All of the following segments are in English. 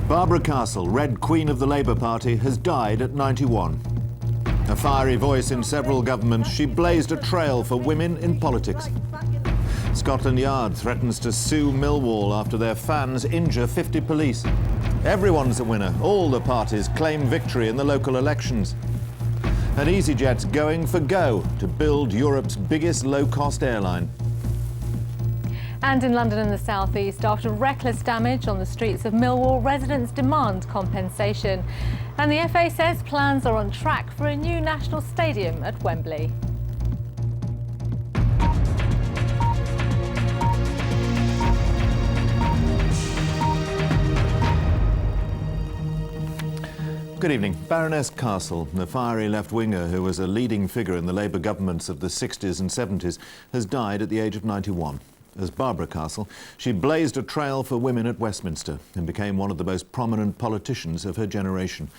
Barbara Castle, Red Queen of the Labour Party, has died at 91. A fiery voice in several governments, she blazed a trail for women in politics. Scotland Yard threatens to sue Millwall after their fans injure 50 police. Everyone's a winner. All the parties claim victory in the local elections. And EasyJet's going for go to build Europe's biggest low-cost airline. And in London and the South East, after reckless damage on the streets of Millwall, residents demand compensation. And the FA says plans are on track for a new national stadium at Wembley. Good evening. Baroness Castle, the fiery left-winger who was a leading figure in the Labour governments of the 60s and 70s, has died at the age of 91. As Barbara Castle, she blazed a trail for women at Westminster and became one of the most prominent politicians of her generation.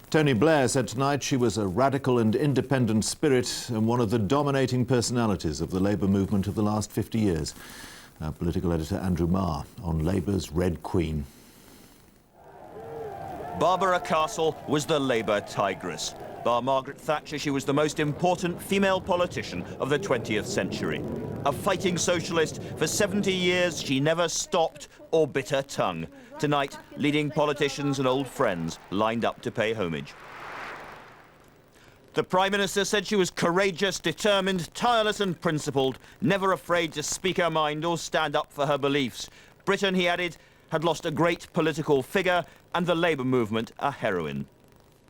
Tony Blair said tonight she was a radical and independent spirit and one of the dominating personalities of the Labour movement of the last 50 years. Our political editor Andrew Marr on Labour's Red Queen. Barbara Castle was the Labour tigress. Bar Margaret Thatcher, she was the most important female politician of the 20th century. A fighting socialist, for 70 years she never stopped or bit her tongue. Tonight, leading politicians and old friends lined up to pay homage. The Prime Minister said she was courageous, determined, tireless and principled, never afraid to speak her mind or stand up for her beliefs. Britain, he added, had lost a great political figure and the Labour movement a heroine.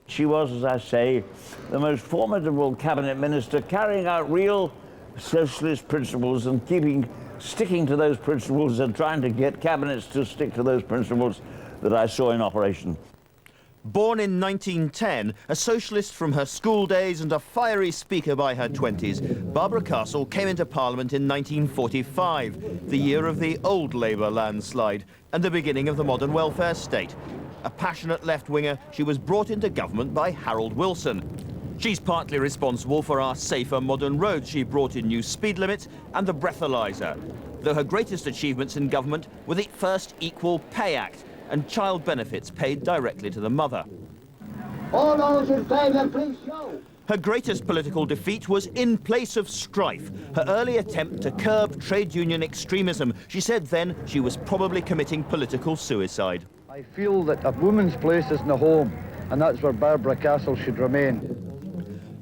She was, as I say, the most formidable cabinet minister, carrying out real socialist principles and sticking to those principles and trying to get cabinets to stick to those principles that I saw in operation. Born in 1910, a socialist from her school days and a fiery speaker by her 20s, Barbara Castle came into Parliament in 1945, the year of the old Labour landslide and the beginning of the modern welfare state. A passionate left-winger, she was brought into government by Harold Wilson. She's partly responsible for our safer modern roads. She brought in new speed limits and the breathalyser, though her greatest achievements in government were the first Equal Pay Act and child benefits paid directly to the mother. All those in favour, please show. Her greatest political defeat was in place of strife, her early attempt to curb trade union extremism. She said then she was probably committing political suicide. I feel that a woman's place is in the home, and that's where Barbara Castle should remain.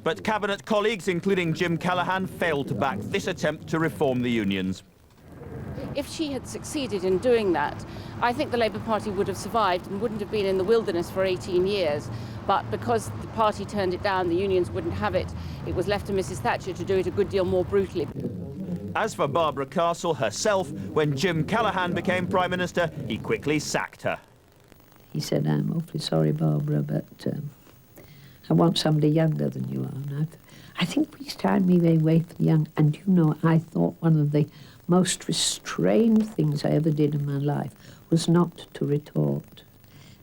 But cabinet colleagues, including Jim Callaghan, failed to back this attempt to reform the unions. If she had succeeded in doing that, I think the Labour Party would have survived and wouldn't have been in the wilderness for 18 years. But because the party turned it down, the unions wouldn't have it. It was left to Mrs. Thatcher to do it a good deal more brutally. As for Barbara Castle herself, when Jim Callaghan became Prime Minister, he quickly sacked her. He said, "I'm awfully sorry, Barbara, but I want somebody younger than you are." And I think we stand me very way for the young. And you know, I thought one of the most restrained things I ever did in my life was not to retort.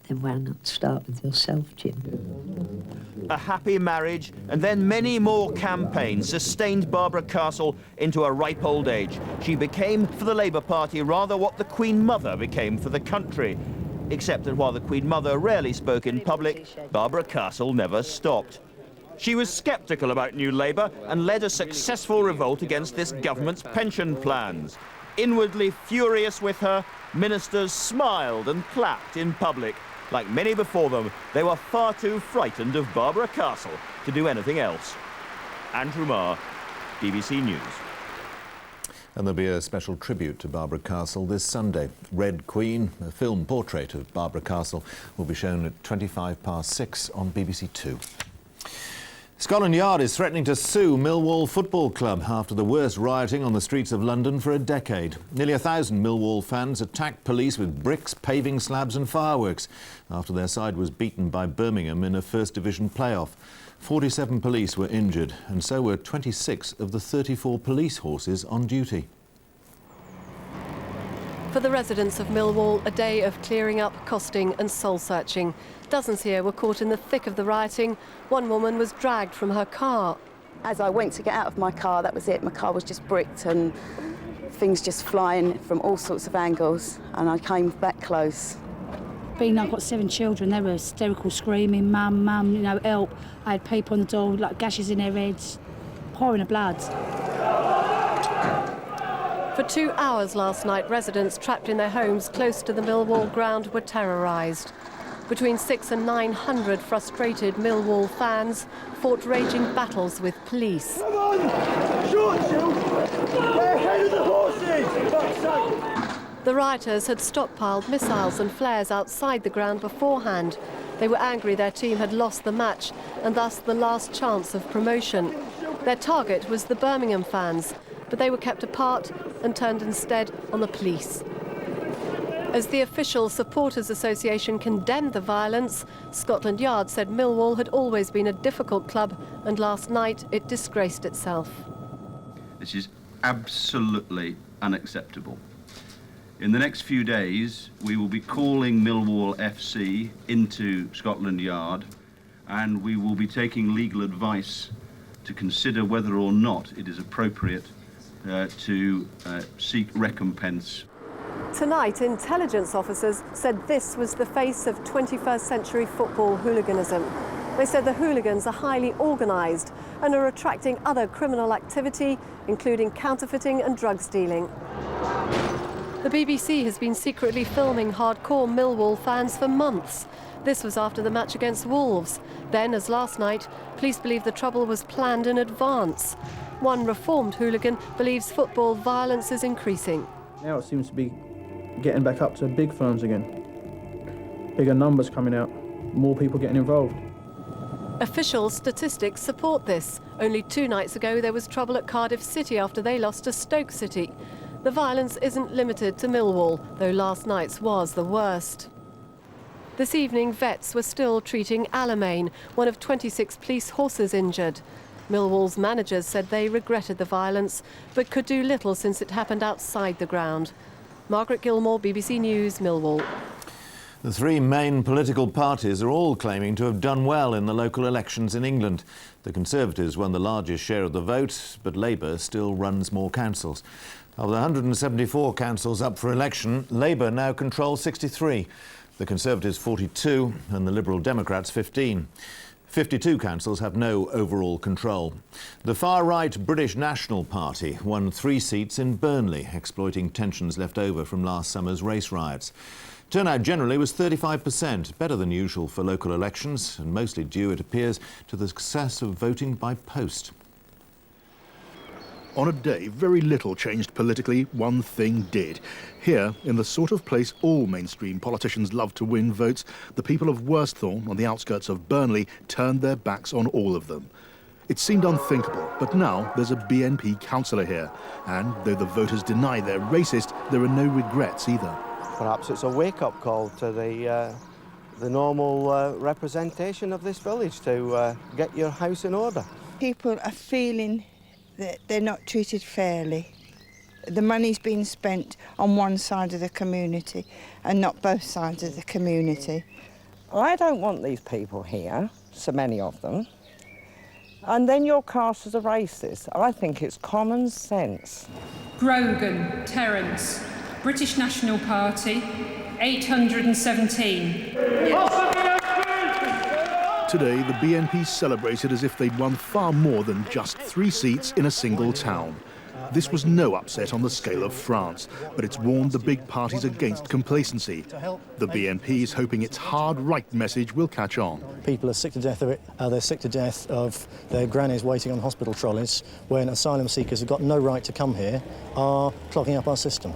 Then why not start with yourself, Jim? A happy marriage and then many more campaigns sustained Barbara Castle into a ripe old age. She became, for the Labour Party, rather what the Queen Mother became for the country. Except that while the Queen Mother rarely spoke in public, Barbara Castle never stopped. She was sceptical about New Labour and led a successful revolt against this government's pension plans. Inwardly furious with her, ministers smiled and clapped in public. Like many before them, they were far too frightened of Barbara Castle to do anything else. Andrew Marr, BBC News. And there'll be a special tribute to Barbara Castle this Sunday. Red Queen, a film portrait of Barbara Castle, will be shown at 6:25 on BBC Two. Scotland Yard is threatening to sue Millwall Football Club after the worst rioting on the streets of London for a decade. Nearly 1,000 Millwall fans attacked police with bricks, paving slabs and fireworks after their side was beaten by Birmingham in a First Division playoff. 47 police were injured, and so were 26 of the 34 police horses on duty. For the residents of Millwall, a day of clearing up, costing and soul-searching. Dozens here were caught in the thick of the rioting. One woman was dragged from her car. As I went to get out of my car, that was it. My car was just bricked and things just flying from all sorts of angles, and I came back close. been, I've got 7 children, they were hysterical, screaming, mum, mum, you know, help. I had people on the door, like gashes in their heads, pouring of blood. For 2 hours last night, residents trapped in their homes close to the Millwall ground were terrorised. Between 600 and 900 frustrated Millwall fans fought raging battles with police. Come on! Shoot you! They're ahead of the horses! The rioters had stockpiled missiles and flares outside the ground beforehand. They were angry their team had lost the match and thus the last chance of promotion. Their target was the Birmingham fans, but they were kept apart and turned instead on the police. As the official Supporters Association condemned the violence, Scotland Yard said Millwall had always been a difficult club and last night it disgraced itself. This is absolutely unacceptable. In the next few days, we will be calling Millwall FC into Scotland Yard and we will be taking legal advice to consider whether or not it is appropriate to seek recompense. Tonight, intelligence officers said this was the face of 21st century football hooliganism. They said the hooligans are highly organised and are attracting other criminal activity, including counterfeiting and drug stealing. The BBC has been secretly filming hardcore Millwall fans for months. This was after the match against Wolves. Then, as last night, police believe the trouble was planned in advance. One reformed hooligan believes football violence is increasing. Now it seems to be getting back up to big firms again. Bigger numbers coming out, more people getting involved. Official statistics support this. Only 2 nights ago there was trouble at Cardiff City after they lost to Stoke City. The violence isn't limited to Millwall, though last night's was the worst. This evening, vets were still treating Alamein, one of 26 police horses injured. Millwall's managers said they regretted the violence, but could do little since it happened outside the ground. Margaret Gilmore, BBC News, Millwall. The 3 main political parties are all claiming to have done well in the local elections in England. The Conservatives won the largest share of the vote, but Labour still runs more councils. Of the 174 councils up for election, Labour now controls 63, the Conservatives 42 and the Liberal Democrats 15. 52 councils have no overall control. The far-right British National Party won 3 seats in Burnley, exploiting tensions left over from last summer's race riots. Turnout generally was 35%, better than usual for local elections, and mostly due, it appears, to the success of voting by post. On a day very little changed politically, one thing did. Here, in the sort of place all mainstream politicians love to win votes, the people of Worsthorne, on the outskirts of Burnley, turned their backs on all of them. It seemed unthinkable, but now there's a BNP councillor here, and though the voters deny they're racist, there are no regrets either. Perhaps it's a wake-up call to the normal representation of this village to get your house in order. People are feeling that they're not treated fairly. The money's been spent on one side of the community and not both sides of the community. I don't want these people here, so many of them, and then you're cast as a racist. I think it's common sense. Grogan, Terence, British National Party, 817. Today, the BNP celebrated as if they'd won far more than just 3 seats in a single town. This was no upset on the scale of France, but it's warned the big parties against complacency. The BNP is hoping its hard right message will catch on. People are sick to death of it. They're sick to death of their grannies waiting on hospital trolleys when asylum seekers who've got no right to come here are clogging up our system.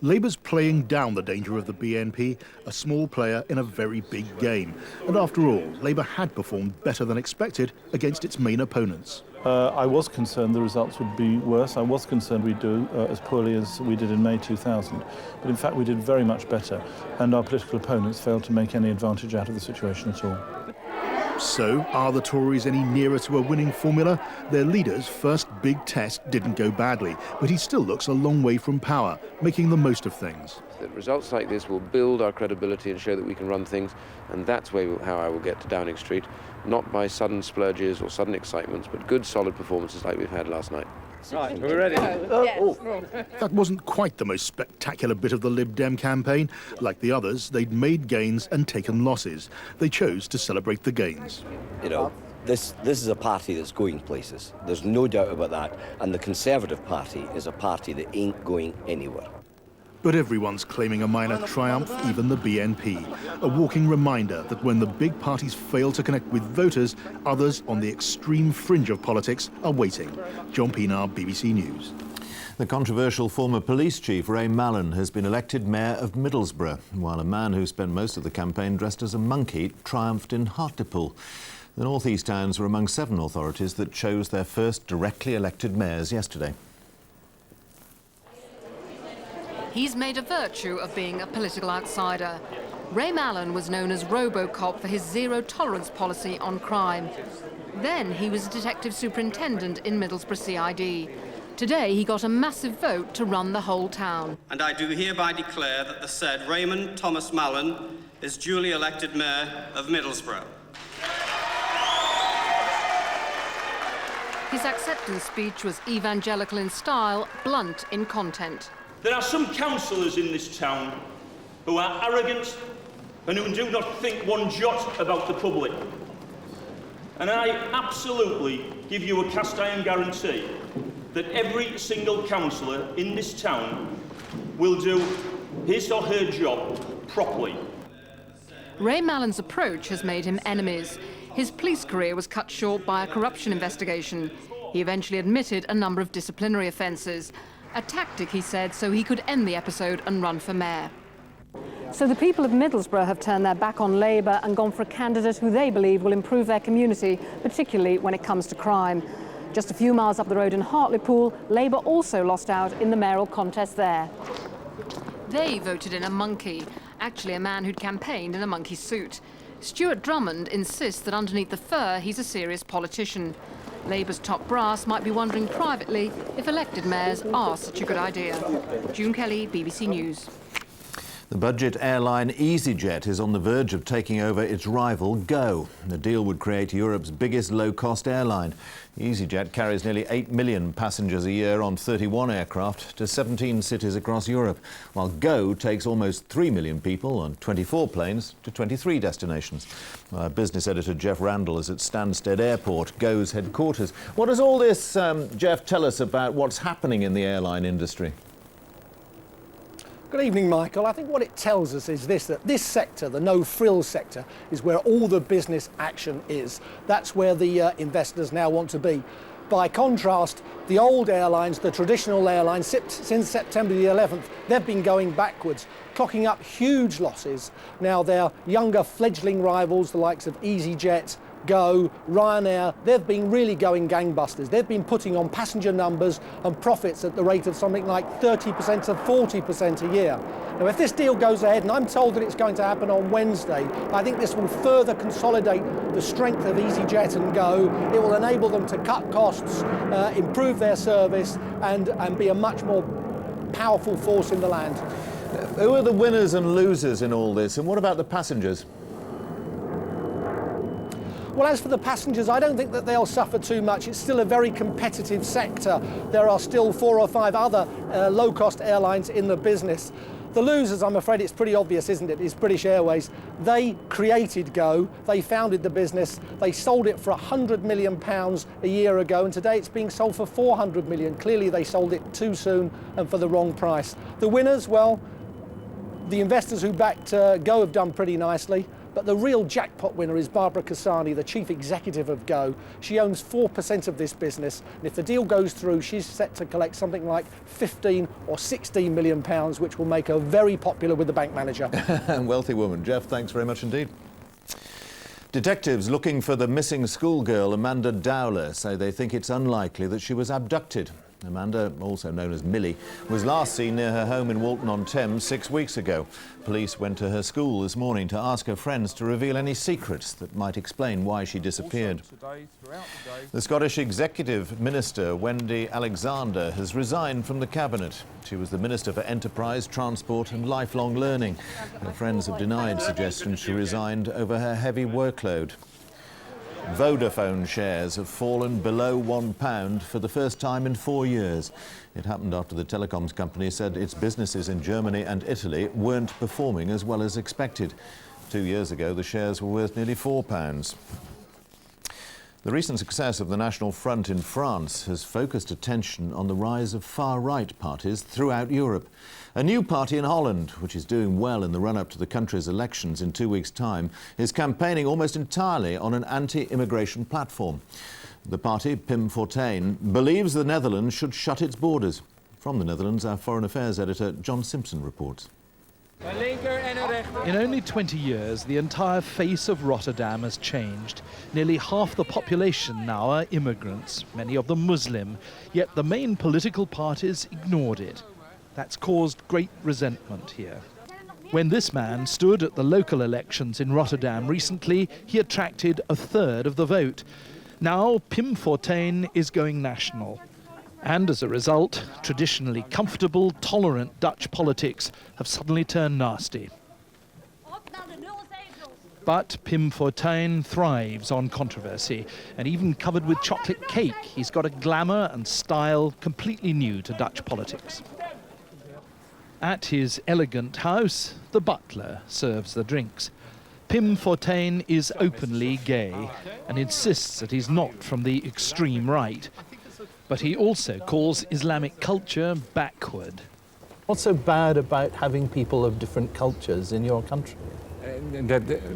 Labour's playing down the danger of the BNP, a small player in a very big game. And after all, Labour had performed better than expected against its main opponents. I was concerned the results would be worse. I was concerned we'd do as poorly as we did in May 2000. But in fact, we did very much better, and our political opponents failed to make any advantage out of the situation at all. So, are the Tories any nearer to a winning formula? Their leader's first big test didn't go badly, but he still looks a long way from power, making the most of things. That results like this will build our credibility and show that we can run things, and that's how I will get to Downing Street, not by sudden splurges or sudden excitements, but good, solid performances like we've had last night. Right, are we ready? That wasn't quite the most spectacular bit of the Lib Dem campaign. Like the others, they'd made gains and taken losses. They chose to celebrate the gains. You know, this is a party that's going places. There's no doubt about that. And the Conservative Party is a party that ain't going anywhere. But everyone's claiming a minor triumph, even the BNP. A walking reminder that when the big parties fail to connect with voters, others on the extreme fringe of politics are waiting. John Pienaar, BBC News. The controversial former police chief, Ray Mallon, has been elected mayor of Middlesbrough, while a man who spent most of the campaign dressed as a monkey triumphed in Hartlepool. The North East towns were among 7 authorities that chose their first directly elected mayors yesterday. He's made a virtue of being a political outsider. Ray Mallon was known as Robocop for his zero-tolerance policy on crime. Then he was a detective superintendent in Middlesbrough CID. Today he got a massive vote to run the whole town. And I do hereby declare that the said Raymond Thomas Mallon is duly elected Mayor of Middlesbrough. His acceptance speech was evangelical in style, blunt in content. There are some councillors in this town who are arrogant and who do not think one jot about the public. And I absolutely give you a cast-iron guarantee that every single councillor in this town will do his or her job properly. Ray Mallon's approach has made him enemies. His police career was cut short by a corruption investigation. He eventually admitted a number of disciplinary offences. A tactic, he said, so he could end the episode and run for mayor. So the people of Middlesbrough have turned their back on Labour and gone for a candidate who they believe will improve their community, particularly when it comes to crime. Just a few miles up the road in Hartlepool, Labour also lost out in the mayoral contest there. They voted in a monkey, actually a man who'd campaigned in a monkey suit. Stuart Drummond insists that underneath the fur he's a serious politician. Labour's top brass might be wondering privately if elected mayors are such a good idea. June Kelly, BBC News. The budget airline EasyJet is on the verge of taking over its rival Go. The deal would create Europe's biggest low-cost airline. EasyJet carries nearly 8 million passengers a year on 31 aircraft to 17 cities across Europe, while Go takes almost 3 million people on 24 planes to 23 destinations. Business editor Jeff Randall is at Stansted Airport, Go's headquarters. What does all this, Jeff, tell us about what's happening in the airline industry? Good evening, Michael. I think what it tells us is this, that this sector, the no-frills sector, is where all the business action is. That's where the investors now want to be. By contrast, the old airlines, the traditional airlines, since September the 11th, they've been going backwards, clocking up huge losses. Now their younger fledgling rivals, the likes of EasyJet, Go, Ryanair, they've been really going gangbusters. They've been putting on passenger numbers and profits at the rate of something like 30% to 40% a year. Now, if this deal goes ahead, and I'm told that it's going to happen on Wednesday, I think this will further consolidate the strength of EasyJet and Go. It will enable them to cut costs, improve their service, and be a much more powerful force in the land. Who are the winners and losers in all this, and what about the passengers? Well, as for the passengers, I don't think that they'll suffer too much. It's still a very competitive sector. There are still 4 or 5 other low-cost airlines in the business. The losers, I'm afraid it's pretty obvious, isn't it? It's British Airways. They created Go, they founded the business, they sold it for £100 million a year ago, and today it's being sold for £400 million. Clearly they sold it too soon and for the wrong price. The winners, well, the investors who backed Go have done pretty nicely. But the real jackpot winner is Barbara Cassani, the chief executive of Go. She owns 4% of this business, and if the deal goes through, she's set to collect something like 15 or 16 million pounds, which will make her very popular with the bank manager. Wealthy woman. Jeff, thanks very much indeed. Detectives looking for the missing schoolgirl Amanda Dowler say they think it's unlikely that she was abducted. Amanda, also known as Millie, was last seen near her home in Walton-on-Thames 6 weeks ago. Police went to her school this morning to ask her friends to reveal any secrets that might explain why she disappeared. The Scottish Executive Minister, Wendy Alexander, has resigned from the Cabinet. She was the Minister for Enterprise, Transport and Lifelong Learning. Her friends have denied suggestions she resigned over her heavy workload. Vodafone shares have fallen below £1 for the first time in 4 years. It happened after the telecoms company said its businesses in Germany and Italy weren't performing as well as expected. 2 years ago, the shares were worth nearly £4. The recent success of the National Front in France has focused attention on the rise of far-right parties throughout Europe. A new party in Holland, which is doing well in the run-up to the country's elections in 2 weeks' time, is campaigning almost entirely on an anti-immigration platform. The party, Pim Fortuyn, believes the Netherlands should shut its borders. From the Netherlands, our Foreign Affairs editor John Simpson reports. In only 20 years, the entire face of Rotterdam has changed. Nearly half the population now are immigrants, many of them Muslim, yet the main political parties ignored it. That's caused great resentment here. When this man stood at the local elections in Rotterdam recently, he attracted a third of the vote. Now, Pim Fortuyn is going national. And as a result, traditionally comfortable, tolerant Dutch politics have suddenly turned nasty. But Pim Fortuyn thrives on controversy, and even covered with chocolate cake, he's got a glamour and style completely new to Dutch politics. At his elegant house, the butler serves the drinks. Pim Fortuyn is openly gay and insists that he's not from the extreme right. But he also calls Islamic culture backward. What's so bad about having people of different cultures in your country?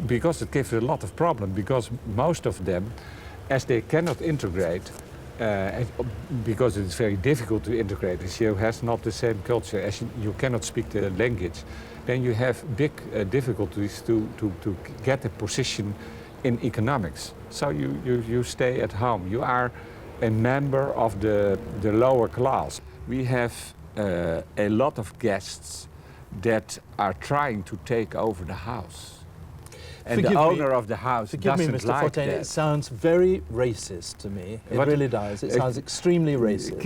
Because it gives a lot of problems, because most of them, as they cannot integrate, because it's very difficult to integrate, as you has not the same culture, as you cannot speak the language, then you have big difficulties to get a position in economics. So you stay at home. You are a member of the lower class. We have a lot of guests that are trying to take over the house. And the owner of the house doesn't like that. Forgive me, Mr. Fortuyn, it sounds very racist to me. It really does. It sounds extremely racist.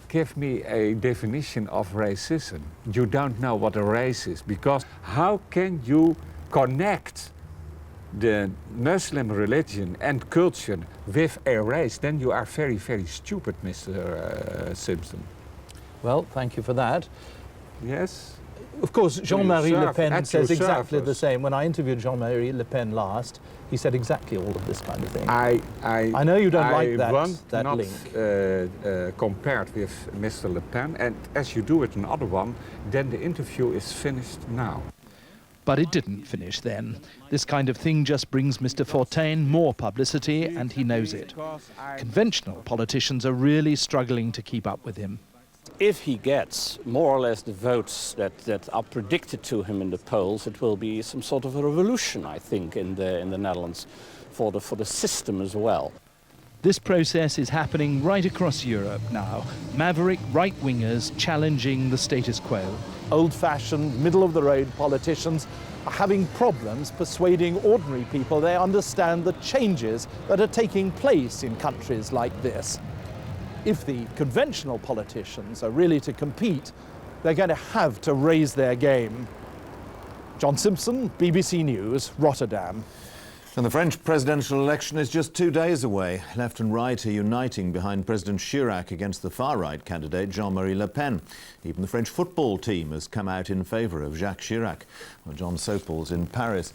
Give me a definition of racism. You don't know what a race is, because how can you connect the Muslim religion and culture with a race? Then you are very, very stupid, Mr. Simpson. Well, thank you for that. Yes. Of course, Jean-Marie Le Pen says exactly the same. When I interviewed Jean-Marie Le Pen last, he said exactly all of this kind of thing. I know you don't like that link. Compared with Mr. Le Pen, and as you do it another one, then the interview is finished now. But it didn't finish then. This kind of thing just brings Mr. Fortuyn more publicity, and he knows it. Conventional politicians are really struggling to keep up with him. If he gets more or less the votes that are predicted to him in the polls, it will be some sort of a revolution, I think, in the Netherlands for the system as well. This process is happening right across Europe now. Maverick right-wingers challenging the status quo. Old-fashioned, middle-of-the-road politicians are having problems persuading ordinary people they understand the changes that are taking place in countries like this. If the conventional politicians are really to compete, they're going to have to raise their game. John Simpson, BBC News, Rotterdam. And the French presidential election is just 2 days away. Left and right are uniting behind President Chirac against the far-right candidate Jean-Marie Le Pen. Even the French football team has come out in favour of Jacques Chirac. Well, John Sopel's in Paris.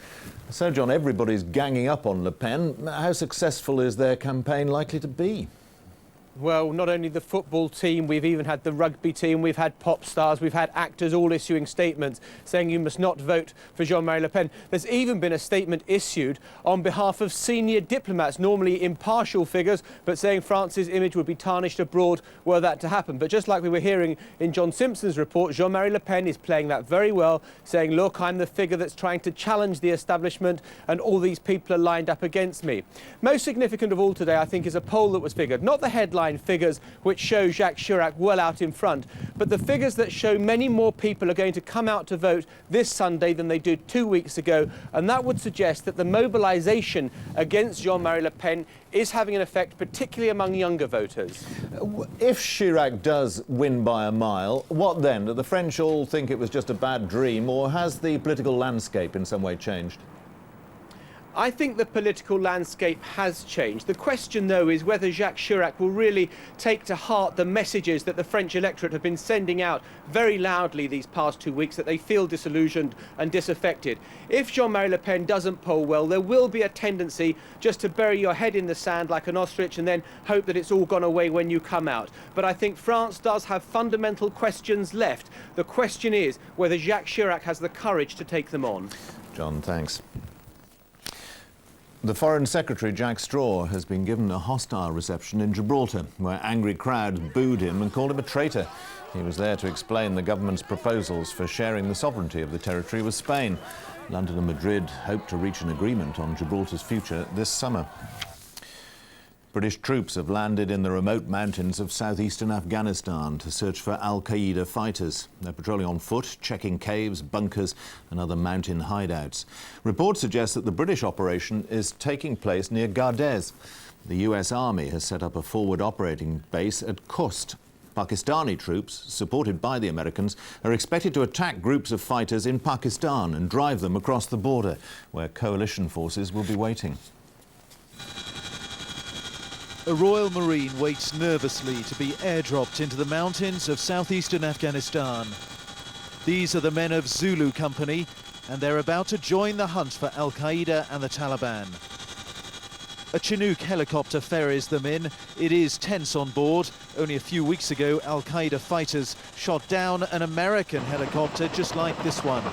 So, John, everybody's ganging up on Le Pen. How successful is their campaign likely to be? Well, not only the football team, we've even had the rugby team, we've had pop stars, we've had actors all issuing statements saying you must not vote for Jean-Marie Le Pen. There's even been a statement issued on behalf of senior diplomats, normally impartial figures, but saying France's image would be tarnished abroad were that to happen. But just like we were hearing in John Simpson's report, Jean-Marie Le Pen is playing that very well, saying, look, I'm the figure that's trying to challenge the establishment and all these people are lined up against me. Most significant of all today, I think, is a poll that was figured, not the headline figures which show Jacques Chirac well out in front, but the figures that show many more people are going to come out to vote this Sunday than they did 2 weeks ago, and that would suggest that the mobilisation against Jean-Marie Le Pen is having an effect, particularly among younger voters. If Chirac does win by a mile, what then? Do the French all think it was just a bad dream, or has the political landscape in some way changed? I think the political landscape has changed. The question, though, is whether Jacques Chirac will really take to heart the messages that the French electorate have been sending out very loudly these past 2 weeks, that they feel disillusioned and disaffected. If Jean-Marie Le Pen doesn't poll well, there will be a tendency just to bury your head in the sand like an ostrich and then hope that it's all gone away when you come out. But I think France does have fundamental questions left. The question is whether Jacques Chirac has the courage to take them on. John, thanks. The Foreign Secretary, Jack Straw, has been given a hostile reception in Gibraltar, where angry crowds booed him and called him a traitor. He was there to explain the government's proposals for sharing the sovereignty of the territory with Spain. London and Madrid hope to reach an agreement on Gibraltar's future this summer. British troops have landed in the remote mountains of southeastern Afghanistan to search for al-Qaeda fighters. They're patrolling on foot, checking caves, bunkers and other mountain hideouts. Reports suggest that the British operation is taking place near Gardez. The US Army has set up a forward operating base at Khost. Pakistani troops, supported by the Americans, are expected to attack groups of fighters in Pakistan and drive them across the border, where coalition forces will be waiting. A Royal Marine waits nervously to be airdropped into the mountains of southeastern Afghanistan. These are the men of Zulu Company, and they're about to join the hunt for al-Qaeda and the Taliban. A Chinook helicopter ferries them in. It is tense on board. Only a few weeks ago, al-Qaeda fighters shot down an American helicopter just like this one.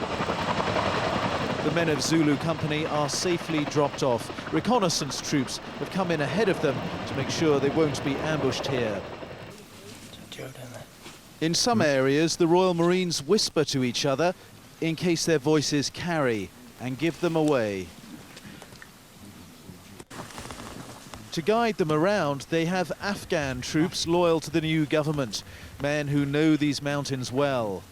The men of Zulu Company are safely dropped off. Reconnaissance troops have come in ahead of them to make sure they won't be ambushed here. In some areas, the Royal Marines whisper to each other in case their voices carry and give them away. To guide them around, they have Afghan troops loyal to the new government, men who know these mountains well.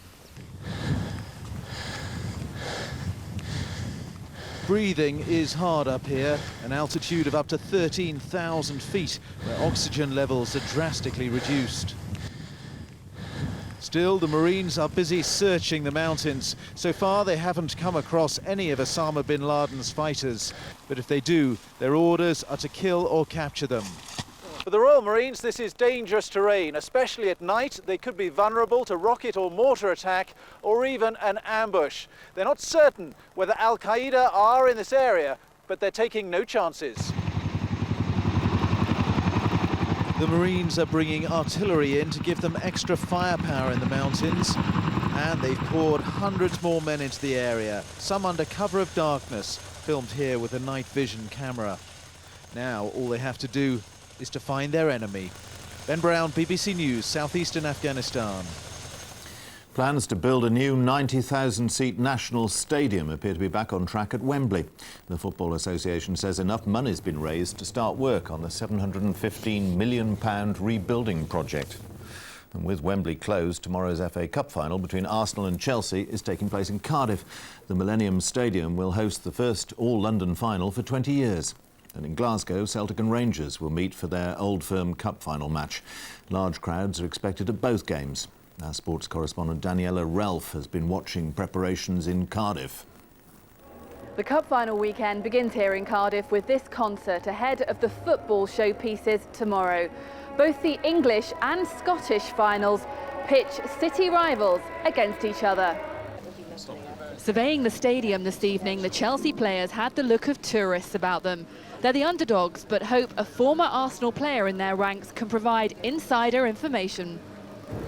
Breathing is hard up here, an altitude of up to 13,000 feet, where oxygen levels are drastically reduced. Still, the Marines are busy searching the mountains. So far, they haven't come across any of Osama bin Laden's fighters. But if they do, their orders are to kill or capture them. For the Royal Marines, this is dangerous terrain, especially at night. They could be vulnerable to rocket or mortar attack, or even an ambush. They're not certain whether al-Qaeda are in this area, but they're taking no chances. The Marines are bringing artillery in to give them extra firepower in the mountains, and they've poured hundreds more men into the area, some under cover of darkness, filmed here with a night vision camera. Now all they have to do is to find their enemy. Ben Brown, BBC News, southeastern Afghanistan. Plans to build a new 90,000-seat national stadium appear to be back on track at Wembley. The Football Association says enough money's been raised to start work on the £715 million rebuilding project. And with Wembley closed, tomorrow's FA Cup final between Arsenal and Chelsea is taking place in Cardiff. The Millennium Stadium will host the first all-London final for 20 years. And in Glasgow, Celtic and Rangers will meet for their Old Firm Cup final match. Large crowds are expected at both games. Our sports correspondent Daniela Ralph has been watching preparations in Cardiff. The Cup final weekend begins here in Cardiff with this concert ahead of the football showpieces tomorrow. Both the English and Scottish finals pitch city rivals against each other. Surveying the stadium this evening, the Chelsea players had the look of tourists about them. They're the underdogs, but hope a former Arsenal player in their ranks can provide insider information.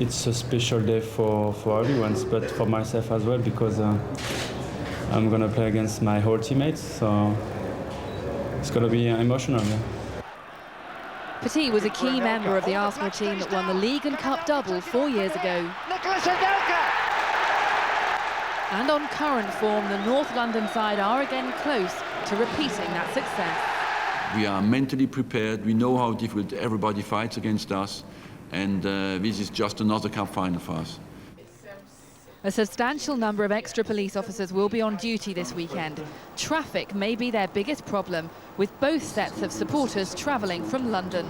It's a special day for everyone, but for myself as well, because I'm going to play against my old teammates, so it's going to be emotional. Yeah. Petit was a key member of the Arsenal team that won the League and Cup double 4 years ago. And on current form, the North London side are again close to repeating that success. We are mentally prepared. We know how difficult everybody fights against us. And this is just another cup final for us. A substantial number of extra police officers will be on duty this weekend. Traffic may be their biggest problem, with both sets of supporters travelling from London.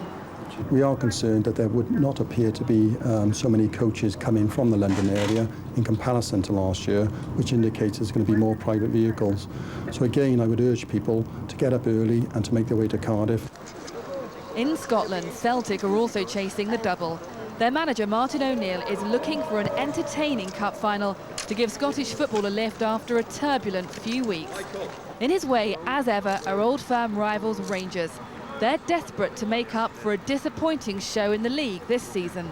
We are concerned that there would not appear to be so many coaches coming from the London area in comparison to last year, which indicates there's going to be more private vehicles. So again, I would urge people to get up early and to make their way to Cardiff. In Scotland, Celtic are also chasing the double. Their manager, Martin O'Neill, is looking for an entertaining cup final to give Scottish football a lift after a turbulent few weeks. In his way, as ever, are old firm rivals Rangers. They're desperate to make up for a disappointing show in the league this season.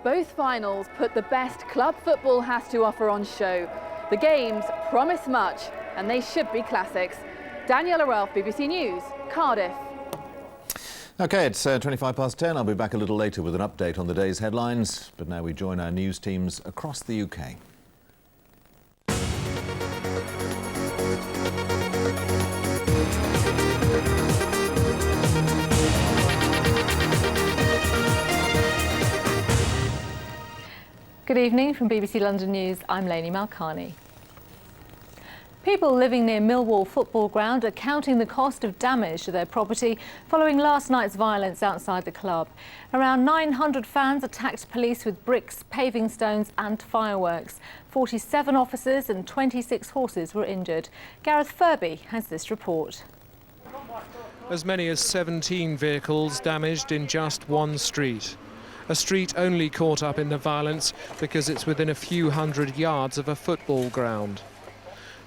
Both finals put the best club football has to offer on show. The games promise much, and they should be classics. Daniela Ralph, BBC News, Cardiff. OK, it's 25 past 10. I'll be back a little later with an update on the day's headlines. But now we join our news teams across the UK. Good evening from BBC London News. I'm Lainey Malkani. People living near Millwall football ground are counting the cost of damage to their property following last night's violence outside the club. Around 900 fans attacked police with bricks, paving stones and fireworks. 47 officers and 26 horses were injured. Gareth Furby has this report. As many as 17 vehicles damaged in just one street. A street only caught up in the violence because it's within a few hundred yards of a football ground.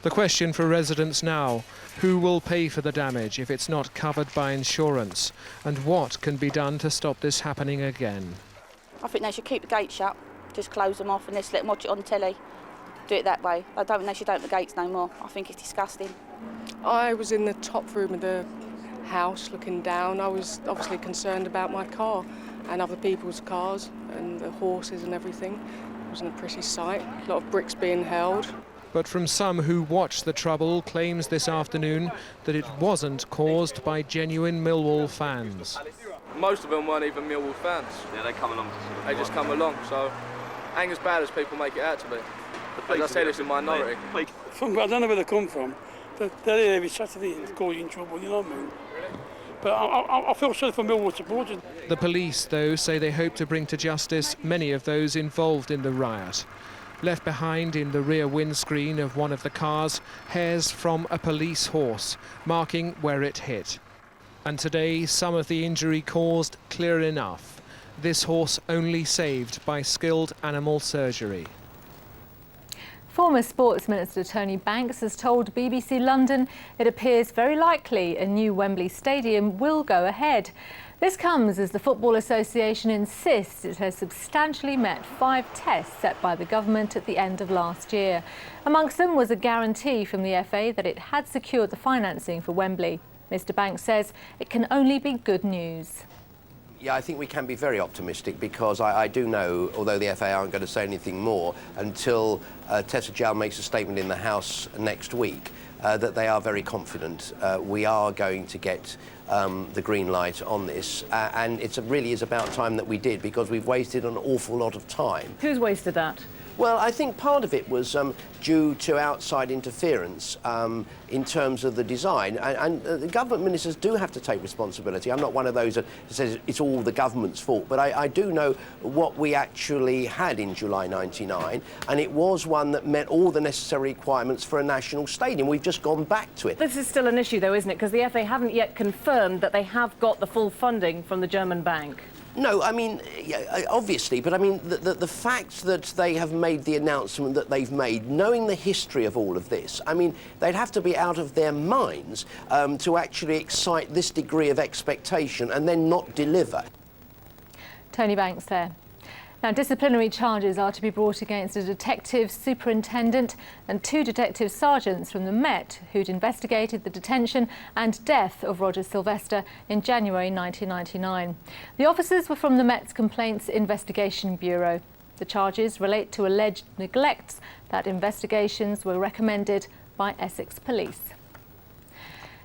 The question for residents now, who will pay for the damage if it's not covered by insurance? And what can be done to stop this happening again? I think they should keep the gates shut, just close them off and just let them watch it on telly. Do it that way. I don't think they should open the gates no more. I think it's disgusting. I was in the top room of the house looking down. I was obviously concerned about my car and other people's cars and the horses and everything. It wasn't a pretty sight. A lot of bricks being held. But from some who watched the trouble claims this afternoon that it wasn't caused by genuine Millwall fans. Most of them weren't even Millwall fans. Yeah, they come along. They just come along, so ain't as bad as people make it out to be. As I said, it's a minority. I don't know where they come from. They're here every Saturday and cause you in trouble, you know what I mean? But I feel sorry for Millwall supporters. The police, though, say they hope to bring to justice many of those involved in the riot. Left behind in the rear windscreen of one of the cars, hairs from a police horse, marking where it hit. And today, some of the injury caused clear enough. This horse only saved by skilled animal surgery. Former Sports Minister Tony Banks has told BBC London it appears very likely a new Wembley Stadium will go ahead. This comes as the Football Association insists it has substantially met 5 tests set by the government at the end of last year. Amongst them was a guarantee from the FA that it had secured the financing for Wembley. Mr Banks says it can only be good news. Yeah, I think we can be very optimistic because I do know, although the FA aren't going to say anything more until Tessa Jowell makes a statement in the House next week, that they are very confident we are going to get the green light on this. And it really is about time that we did, because we've wasted an awful lot of time. Who's wasted that? Well, I think part of it was due to outside interference in terms of the design. And the government ministers do have to take responsibility. I'm not one of those that says it's all the government's fault, but I do know what we actually had in July 99, and it was one that met all the necessary requirements for a national stadium. We've just gone back to it. This is still an issue, though, isn't it? Because the FA haven't yet confirmed that they have got the full funding from the German bank. No, I mean, obviously, but I mean, the fact that they have made the announcement that they've made, knowing the history of all of this, I mean, they'd have to be out of their minds to actually excite this degree of expectation and then not deliver. Tony Banks there. Now, disciplinary charges are to be brought against a detective superintendent and 2 detective sergeants from the Met who'd investigated the detention and death of Roger Sylvester in January 1999. The officers were from the Met's Complaints Investigation Bureau. The charges relate to alleged neglects that investigations were recommended by Essex Police.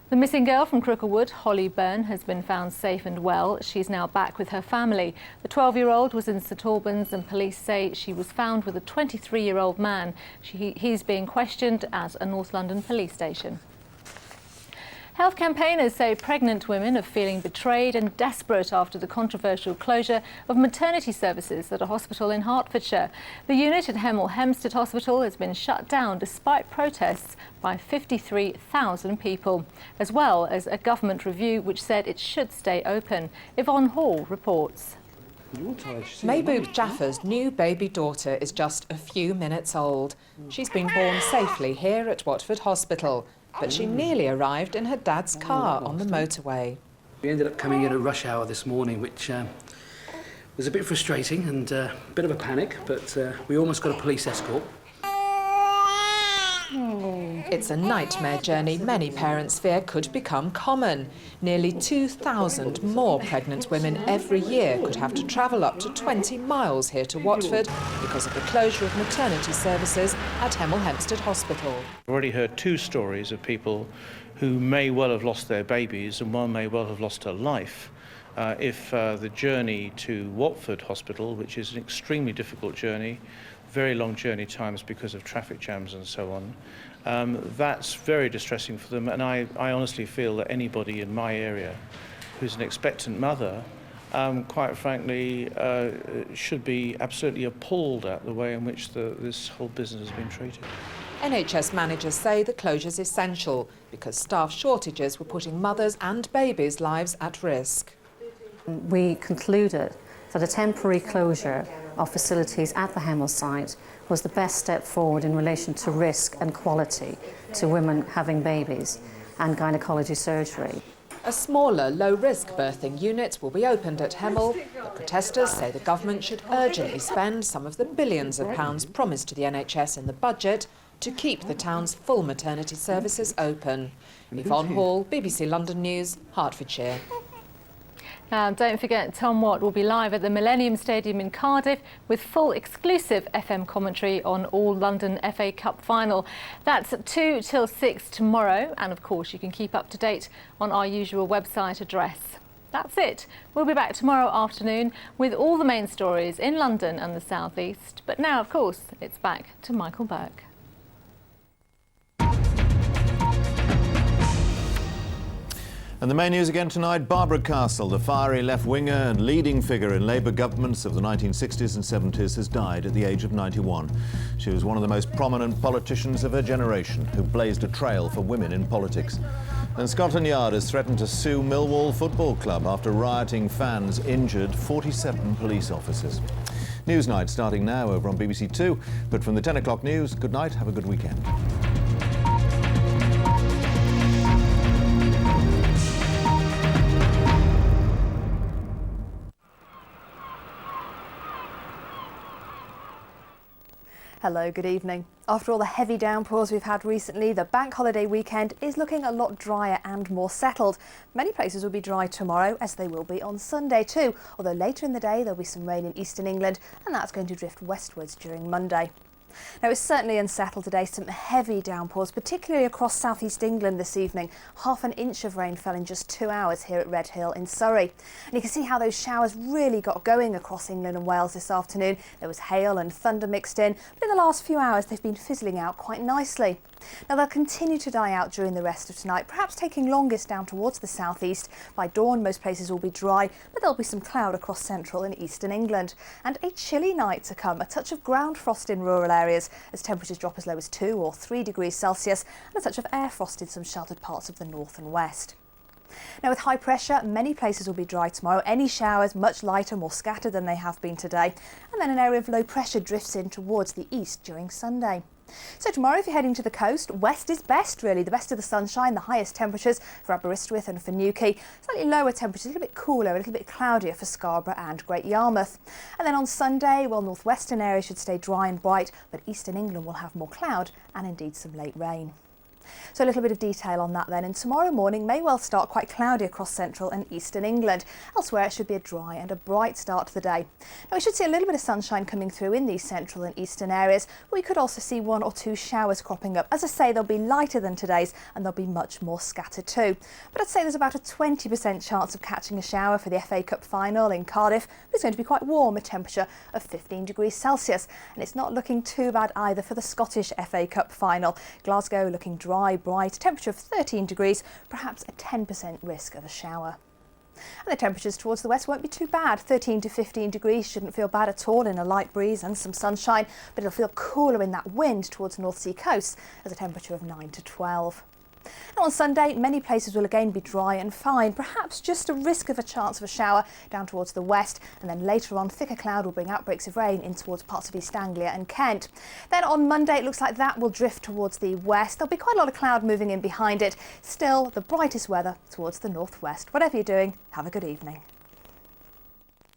The missing girl from Cricklewood, Holly Byrne, has been found safe and well. She's now back with her family. The 12-year-old was in St Albans and police say she was found with a 23-year-old man. He's being questioned at a North London police station. Health campaigners say pregnant women are feeling betrayed and desperate after the controversial closure of maternity services at a hospital in Hertfordshire. The unit at Hemel Hempstead Hospital has been shut down despite protests by 53,000 people, as well as a government review which said it should stay open. Yvonne Hall reports. Mahbub Jaffer's new baby daughter is just a few minutes old. She's been born safely here at Watford Hospital, but she nearly arrived in her dad's car on the motorway. We ended up coming in at rush hour this morning, which was a bit frustrating and a bit of a panic, but we almost got a police escort. It's a nightmare journey many parents fear could become common. Nearly 2,000 more pregnant women every year could have to travel up to 20 miles here to Watford because of the closure of maternity services at Hemel Hempstead Hospital. I've already heard 2 stories of people who may well have lost their babies and one may well have lost her life if the journey to Watford Hospital, which is an extremely difficult journey, very long journey times because of traffic jams and so on. That's very distressing for them, and I honestly feel that anybody in my area who's an expectant mother, quite frankly, should be absolutely appalled at the way in which this whole business has been treated. NHS managers say the closure's essential because staff shortages were putting mothers and babies' lives at risk. We concluded that a temporary closure of facilities at the Hemel site was the best step forward in relation to risk and quality to women having babies and gynaecology surgery. A smaller, low-risk birthing unit will be opened at Hemel, but protesters say the government should urgently spend some of the billions of pounds promised to the NHS in the budget to keep the town's full maternity services open. Yvonne Hall, BBC London News, Hertfordshire. Now, don't forget, Tom Watt will be live at the Millennium Stadium in Cardiff with full exclusive FM commentary on all London FA Cup final. That's 2 till 6 tomorrow, and of course you can keep up to date on our usual website address. That's it. We'll be back tomorrow afternoon with all the main stories in London and the South East. But now, of course, it's back to Michael Buerk. And the main news again tonight, Barbara Castle, the fiery left-winger and leading figure in Labour governments of the 1960s and 70s, has died at the age of 91. She was one of the most prominent politicians of her generation who blazed a trail for women in politics. And Scotland Yard has threatened to sue Millwall Football Club after rioting fans injured 47 police officers. Newsnight starting now over on BBC Two. But from the 10 o'clock news, good night, have a good weekend. Hello, good evening. After all the heavy downpours we've had recently, the bank holiday weekend is looking a lot drier and more settled. Many places will be dry tomorrow, as they will be on Sunday too, although later in the day there'll be some rain in eastern England, and that's going to drift westwards during Monday. Now, it's certainly unsettled today, some heavy downpours, particularly across southeast England this evening. Half an inch of rain fell in just 2 hours here at Redhill in Surrey. And you can see how those showers really got going across England and Wales this afternoon. There was hail and thunder mixed in, but in the last few hours they've been fizzling out quite nicely. Now, they'll continue to die out during the rest of tonight, perhaps taking longest down towards the southeast. By dawn, most places will be dry, but there'll be some cloud across central and eastern England. And a chilly night to come, a touch of ground frost in rural areas as temperatures drop as low as 2 or 3 degrees Celsius, and a touch of air frost in some sheltered parts of the north and west. Now, with high pressure, many places will be dry tomorrow. Any showers much lighter, more scattered than they have been today. And then an area of low pressure drifts in towards the east during Sunday. So tomorrow, if you're heading to the coast, west is best really. The best of the sunshine, the highest temperatures for Aberystwyth and for Newquay. Slightly lower temperatures, a little bit cooler, a little bit cloudier for Scarborough and Great Yarmouth. And then on Sunday, well, northwestern areas should stay dry and bright, but eastern England will have more cloud and indeed some late rain. So a little bit of detail on that then, and tomorrow morning may well start quite cloudy across central and eastern England. Elsewhere it should be a dry and a bright start to the day. Now, we should see a little bit of sunshine coming through in these central and eastern areas, but we could also see 1 or 2 showers cropping up. As I say, they'll be lighter than today's and they'll be much more scattered too. But I'd say there's about a 20% chance of catching a shower for the FA Cup final in Cardiff. It's going to be quite warm, a temperature of 15 degrees Celsius, and it's not looking too bad either for the Scottish FA Cup final. Glasgow looking dry dry, bright, temperature of 13 degrees, perhaps a 10% risk of a shower. And the temperatures towards the west won't be too bad. 13 to 15 degrees shouldn't feel bad at all in a light breeze and some sunshine, but it'll feel cooler in that wind towards North Sea coasts as a temperature of 9 to 12. And on Sunday, many places will again be dry and fine, perhaps just a risk of a chance of a shower down towards the west, and then later on thicker cloud will bring outbreaks of rain in towards parts of East Anglia and Kent. Then on Monday it looks like that will drift towards the west. There'll be quite a lot of cloud moving in behind it. Still the brightest weather towards the northwest. Whatever you're doing, have a good evening.